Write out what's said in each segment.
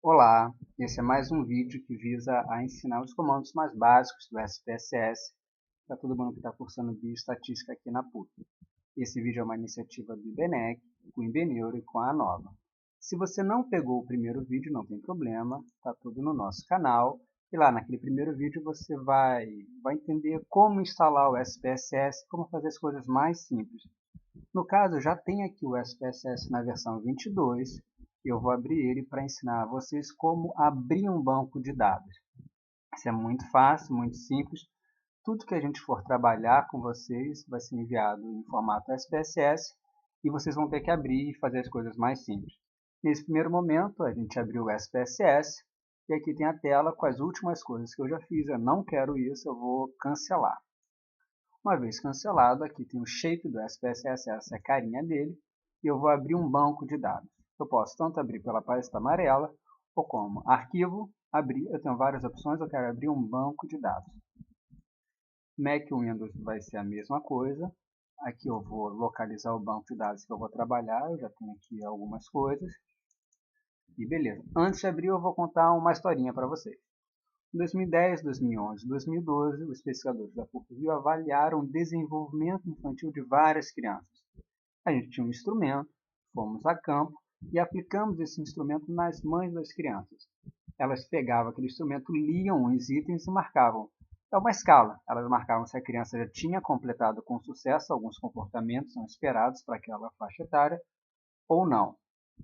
Olá, esse é mais um vídeo que visa a ensinar os comandos mais básicos do SPSS para todo mundo que está cursando Bioestatística aqui na PUC. Esse vídeo é uma iniciativa do IBNEC, com o IBNeuro e com a ANOVA. Se você não pegou o primeiro vídeo, não tem problema, está tudo no nosso canal. E lá naquele primeiro vídeo você vai entender como instalar o SPSS, como fazer as coisas mais simples. No caso, eu já tenho aqui o SPSS na versão 22, e eu vou abrir ele para ensinar a vocês como abrir um banco de dados. Isso é muito fácil, muito simples. Tudo que a gente for trabalhar com vocês vai ser enviado em formato SPSS e vocês vão ter que abrir e fazer as coisas mais simples. Nesse primeiro momento, a gente abriu o SPSS e aqui tem a tela com as últimas coisas que eu já fiz. Eu não quero isso, eu vou cancelar. Uma vez cancelado, aqui tem o shape do SPSS, essa é a carinha dele, e eu vou abrir um banco de dados. Eu posso tanto abrir pela pasta amarela, ou como arquivo, abrir, eu tenho várias opções, eu quero abrir um banco de dados. Mac e Windows vai ser a mesma coisa. Aqui eu vou localizar o banco de dados que eu vou trabalhar, eu já tenho aqui algumas coisas. E beleza, antes de abrir eu vou contar uma historinha para vocês. Em 2010, 2011 e 2012, os pesquisadores da PUC-Rio avaliaram o desenvolvimento infantil de várias crianças. A gente tinha um instrumento, fomos a campo e aplicamos esse instrumento nas mães das crianças. Elas pegavam aquele instrumento, liam os itens e marcavam. É uma escala. Elas marcavam se a criança já tinha completado com sucesso alguns comportamentos são esperados para aquela faixa etária ou não.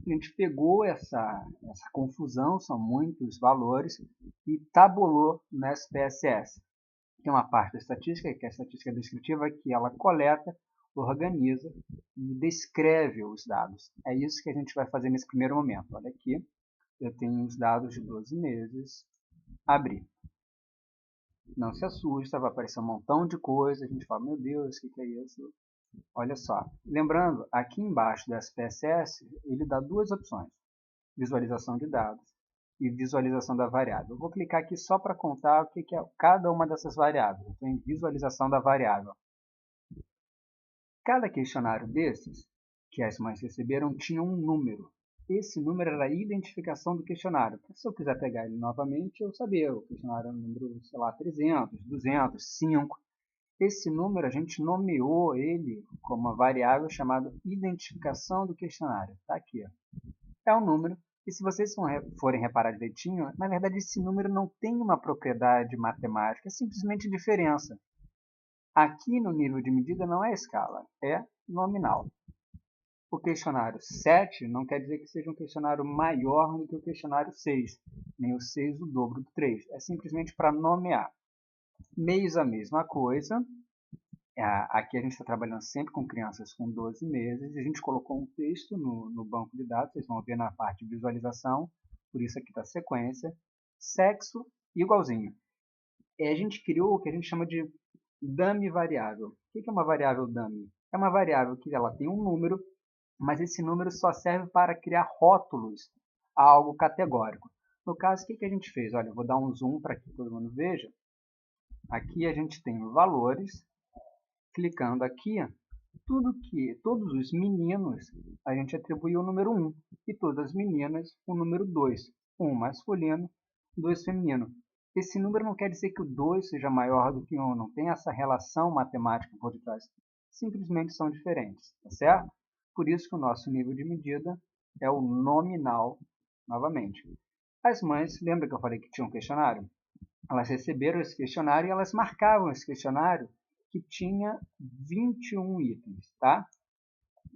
A gente pegou essa confusão, são muitos valores, e tabulou no SPSS. Tem uma parte da estatística, que é a estatística descritiva, que ela coleta, organiza e descreve os dados. É isso que a gente vai fazer nesse primeiro momento. Olha aqui, eu tenho os dados de 12 meses, abrir. Não se assusta, vai aparecer um montão de coisa, a gente fala, meu Deus, o que é isso? Olha só, lembrando, aqui embaixo do SPSS, ele dá duas opções, visualização de dados e visualização da variável. Eu vou clicar aqui só para contar o que é cada uma dessas variáveis. Eu estou em visualização da variável. Cada questionário desses, que as mães receberam, tinha um número. Esse número era a identificação do questionário. Se eu quiser pegar ele novamente, eu saber, o questionário é o número, sei lá, 300, 200, 5. Esse número a gente nomeou ele como uma variável chamada identificação do questionário. Está aqui. É um número. E se vocês forem reparar direitinho, na verdade esse número não tem uma propriedade matemática, é simplesmente diferença. Aqui no nível de medida não é escala, é nominal. O questionário 7 não quer dizer que seja um questionário maior do que o questionário 6, nem o 6 o dobro do 3. É simplesmente para nomear. Mês a mesma coisa. Aqui a gente está trabalhando sempre com crianças com 12 meses e a gente colocou um texto no banco de dados, vocês vão ver na parte de visualização, por isso aqui está a sequência, sexo igualzinho. A gente criou o que a gente chama de dummy variável. O que é uma variável dummy? É uma variável que ela tem um número, mas esse número só serve para criar rótulos a algo categórico. No caso, o que a gente fez? Olha, eu vou dar um zoom para que todo mundo veja. Aqui a gente tem valores. Clicando aqui, todos os meninos, a gente atribuiu o número 1 e todas as meninas o número 2. 1 masculino, 2 feminino. Esse número não quer dizer que o 2 seja maior do que 1, não tem essa relação matemática por detrás. Simplesmente são diferentes, tá certo? Por isso que o nosso nível de medida é o nominal, novamente. As mães, lembra que eu falei que tinha um questionário? Elas receberam esse questionário e elas marcavam esse questionário que tinha 21 itens, tá?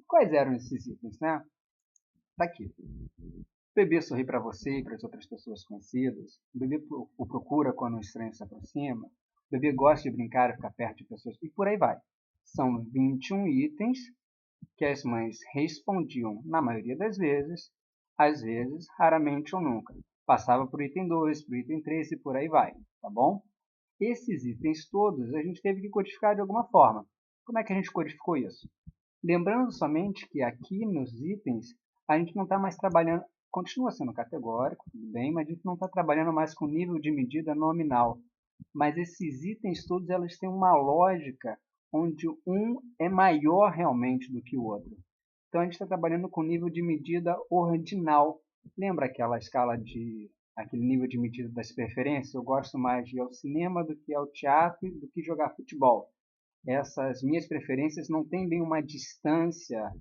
Quais eram esses itens, né? Tá aqui. O bebê sorri para você e para as outras pessoas conhecidas. O bebê o procura quando um estranho se aproxima. O bebê gosta de brincar e ficar perto de pessoas. E por aí vai. São 21 itens que as mães respondiam na maioria das vezes, às vezes, raramente ou nunca. Passava para o item 2, para o item 3 e por aí vai, tá bom? Esses itens todos a gente teve que codificar de alguma forma. Como é que a gente codificou isso? Lembrando somente que aqui nos itens a gente não está mais trabalhando, continua sendo categórico, tudo bem, mas a gente não está trabalhando mais com nível de medida nominal. Mas esses itens todos eles têm uma lógica onde um é maior realmente do que o outro. Então a gente está trabalhando com nível de medida ordinal, Lembra aquela escala aquele nível de medida das preferências? Eu gosto mais de ir ao cinema do que ao teatro do que jogar futebol. Essas minhas preferências não têm bem uma distância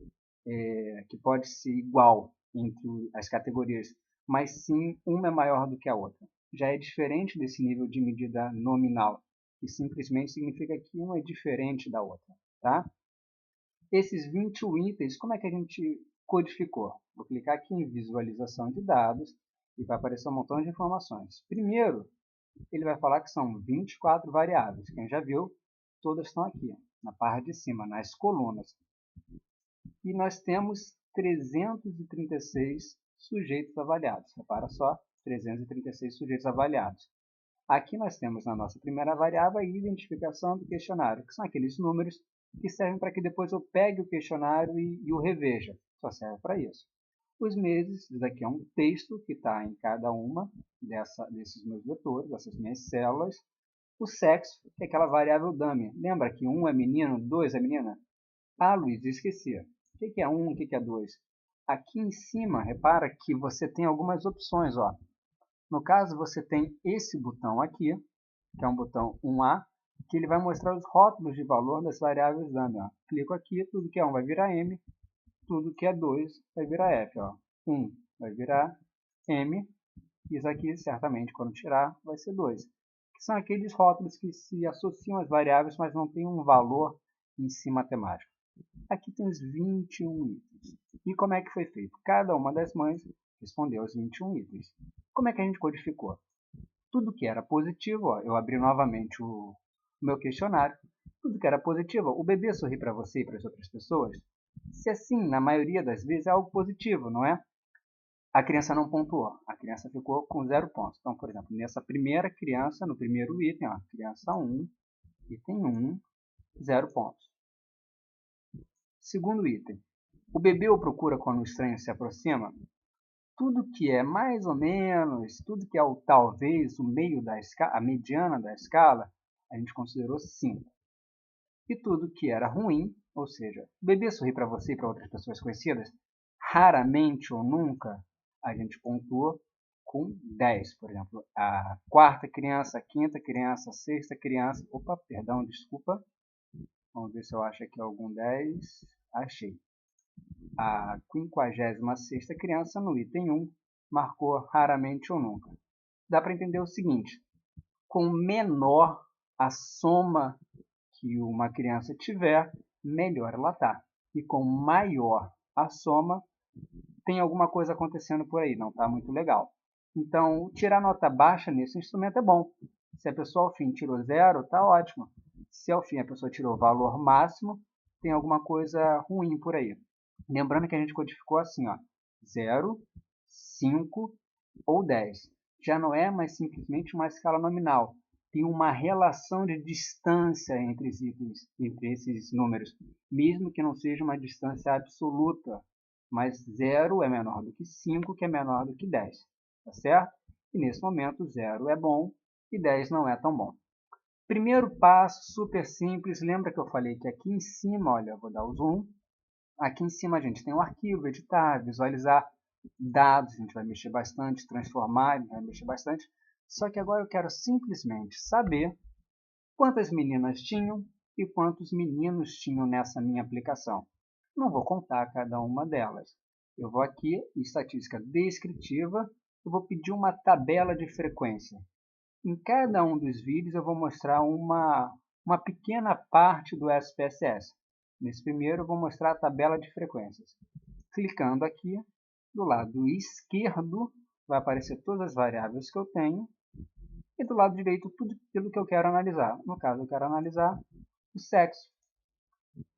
que pode ser igual entre as categorias, mas sim uma é maior do que a outra. Já é diferente desse nível de medida nominal, que simplesmente significa que uma é diferente da outra. Tá? Esses 21 itens, como é que a gente codificou? Vou clicar aqui em visualização de dados e vai aparecer um montão de informações. Primeiro, ele vai falar que são 24 variáveis. Quem já viu, todas estão aqui, na parte de cima, nas colunas. E nós temos 336 sujeitos avaliados. Repara só, 336 sujeitos avaliados. Aqui nós temos na nossa primeira variável a identificação do questionário, que são aqueles números que servem para que depois eu pegue o questionário e o reveja. Só serve para isso. Os meses, isso daqui é um texto que está em cada uma desses meus vetores, dessas minhas células. O sexo, que é aquela variável dummy. Lembra que 1 é menino, 2 é menina? Ah, Luiz, esqueci. O que é 1, o que é 2? Aqui em cima, repara que você tem algumas opções. Ó. No caso, você tem esse botão aqui, que é um botão 1A, que ele vai mostrar os rótulos de valor das variáveis dummy. Ó. Clico aqui, tudo que é 1 vai virar M, tudo que é 2 vai virar F. Ó. 1 vai virar M, isso aqui, certamente, quando tirar, vai ser 2. Que são aqueles rótulos que se associam às variáveis, mas não têm um valor em si matemático. Aqui tem os 21 itens. E como é que foi feito? Cada uma das mães respondeu aos 21 itens. Como é que a gente codificou? Tudo que era positivo, ó, eu abri novamente o meu questionário, tudo que era positivo, o bebê sorri para você e para as outras pessoas, se assim, na maioria das vezes, é algo positivo, não é? A criança não pontuou, a criança ficou com 0 pontos. Então, por exemplo, nessa primeira criança, no primeiro item, ó, criança 1, item 1, 0 pontos. Segundo item, o bebê o procura quando o estranho se aproxima? Tudo que é mais ou menos, tudo que é o talvez, o meio da escala, a mediana da escala, a gente considerou 5. E tudo que era ruim, ou seja, o bebê sorri para você e para outras pessoas conhecidas, raramente ou nunca, a gente pontuou com 10. Por exemplo, a quarta criança, a quinta criança, a sexta criança, opa, perdão, desculpa, vamos ver se eu acho aqui algum 10, achei. A 56ª criança, no item 1, marcou raramente ou nunca. Dá para entender o seguinte, com menor a soma que uma criança tiver, melhor ela está. E com maior a soma, tem alguma coisa acontecendo por aí, não está muito legal. Então, tirar nota baixa nesse instrumento é bom. Se a pessoa ao fim tirou 0, está ótimo. Se ao fim a pessoa tirou o valor máximo, tem alguma coisa ruim por aí. Lembrando que a gente codificou assim, ó, 0, 5 ou 10. Já não é mais simplesmente uma escala nominal. Tem uma relação de distância entre esses números, mesmo que não seja uma distância absoluta. Mas 0 é menor do que 5, que é menor do que 10. Tá certo? E nesse momento 0 é bom e 10 não é tão bom. Primeiro passo, super simples. Lembra que eu falei que aqui em cima, olha, eu vou dar o zoom. Aqui em cima a gente tem o arquivo, editar, visualizar dados, a gente vai mexer bastante, transformar, a gente vai mexer bastante. Só que agora eu quero simplesmente saber quantas meninas tinham e quantos meninos tinham nessa minha aplicação. Não vou contar cada uma delas. Eu vou aqui, em estatística descritiva, eu vou pedir uma tabela de frequência. Em cada um dos vídeos eu vou mostrar uma pequena parte do SPSS. Nesse primeiro eu vou mostrar a tabela de frequências. Clicando aqui, do lado esquerdo vai aparecer todas as variáveis que eu tenho e do lado direito tudo aquilo que eu quero analisar. No caso, eu quero analisar o sexo.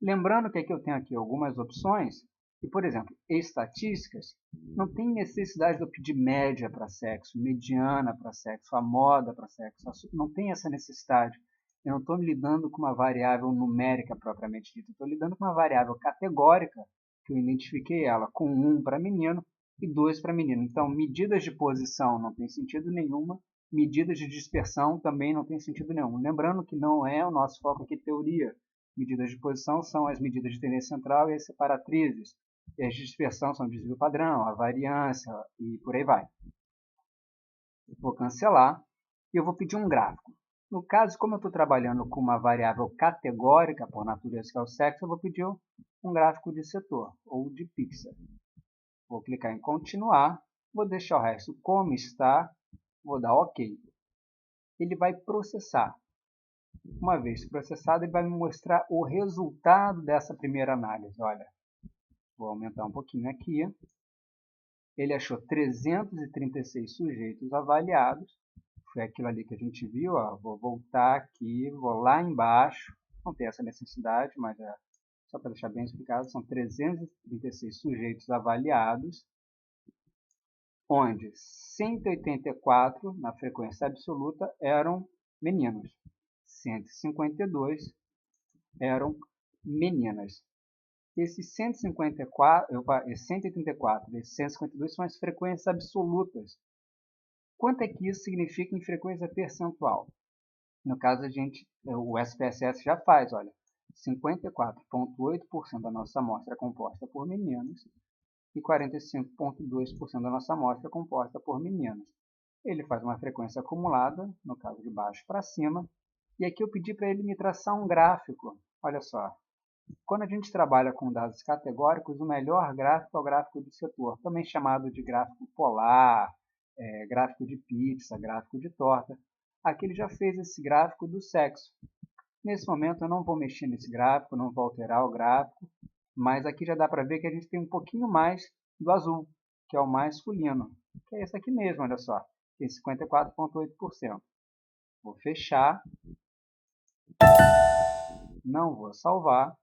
Lembrando que aqui eu tenho aqui algumas opções e, por exemplo, estatísticas, não tem necessidade de eu pedir média para sexo, mediana para sexo, a moda para sexo, não tem essa necessidade. Eu não estou lidando com uma variável numérica propriamente dita, estou lidando com uma variável categórica que eu identifiquei ela com 1 para menino e 2 para menino. Então, medidas de posição não tem sentido nenhuma, medidas de dispersão também não tem sentido nenhum. Lembrando que não é o nosso foco aqui teoria. Medidas de posição são as medidas de tendência central e as separatrizes. E as de dispersão são desvio padrão, a variância e por aí vai. Vou cancelar e eu vou pedir um gráfico. No caso, como eu estou trabalhando com uma variável categórica, por natureza que é o sexo, eu vou pedir um gráfico de setor ou de pixel. Vou clicar em continuar, vou deixar o resto como está, vou dar OK. Ele vai processar. Uma vez processado, ele vai me mostrar o resultado dessa primeira análise. Olha, vou aumentar um pouquinho aqui. Ele achou 336 sujeitos avaliados. Foi aquilo ali que a gente viu. Ó. Vou voltar aqui, vou lá embaixo. Não tem essa necessidade, mas só para deixar bem explicado, são 336 sujeitos avaliados, onde 184 na frequência absoluta eram meninos, 152 eram meninas. Esses 184 e 152 são as frequências absolutas. Quanto é que isso significa em frequência percentual? No caso, o SPSS já faz, olha, 54,8% da nossa amostra é composta por meninos e 45,2% da nossa amostra é composta por meninas. Ele faz uma frequência acumulada, no caso de baixo para cima, e aqui eu pedi para ele me traçar um gráfico. Olha só, quando a gente trabalha com dados categóricos, o melhor gráfico é o gráfico de setor, também chamado de gráfico polar, gráfico de pizza, gráfico de torta. Aqui ele já fez esse gráfico do sexo. Nesse momento eu não vou mexer nesse gráfico, não vou alterar o gráfico, mas aqui já dá para ver que a gente tem um pouquinho mais do azul, que é o masculino, que é esse aqui mesmo, olha só, tem 54,8%. Vou fechar, não vou salvar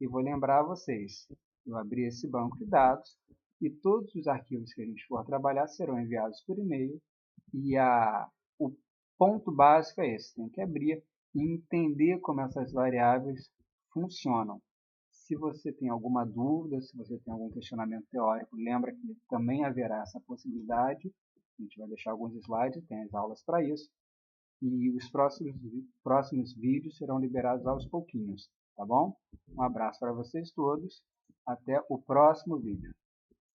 e vou lembrar a vocês, eu abri esse banco de dados e todos os arquivos que a gente for trabalhar serão enviados por e-mail e o ponto básico é esse, tem que abrir e entender como essas variáveis funcionam. Se você tem alguma dúvida, se você tem algum questionamento teórico, lembra que também haverá essa possibilidade. A gente vai deixar alguns slides, tem as aulas para isso. E os próximos vídeos serão liberados aos pouquinhos, tá bom? Um abraço para vocês todos. Até o próximo vídeo.